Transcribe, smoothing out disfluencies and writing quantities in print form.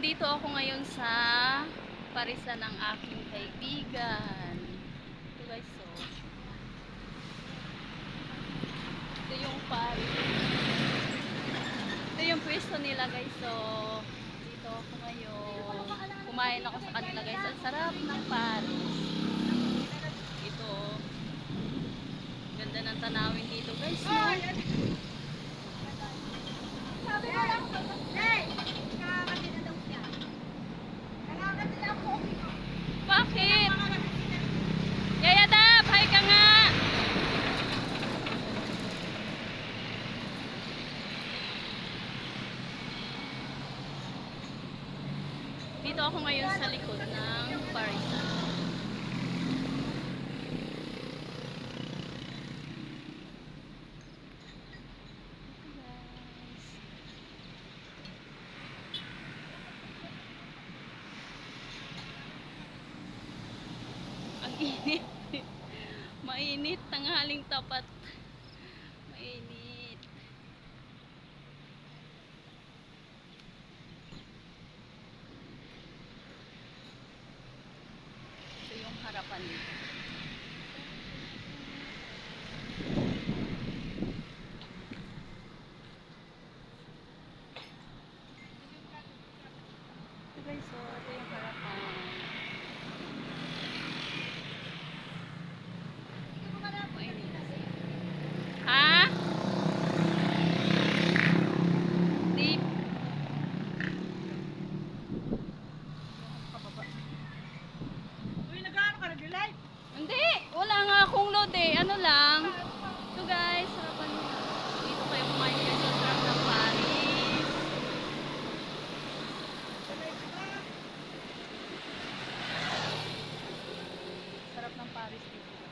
Nandito ako ngayon sa parisan ng aking kaibigan. Ito guys, so. Ito yung Paris. Ito yung pwesto nila guys, so. Dito ako ngayon. Kumain ako sa kanila guys. Ang sarap ng Paris. Ito. Ganda ng tanawin dito guys, no? Sabi mo lang, hey! Kakakati na daw siya. Kakakati na ako. Bakit? Yaya Dab, hi ka nga! Dito ako ngayon sa likod ng parisan. Ang init. Mainit, tanghaling tapat. Mainit. Ito yung harapan nito. Ito guys, so ito yung harapan. Mainit kasi. Ha? Deep. Uy, nag-ano ka? Nag-live? Hindi, wala nga akong load eh. Ano lang. Ito guys, harapan nila. Dito kayo kumain guys sa sarap ng Paris. Sarap ng Paris dito.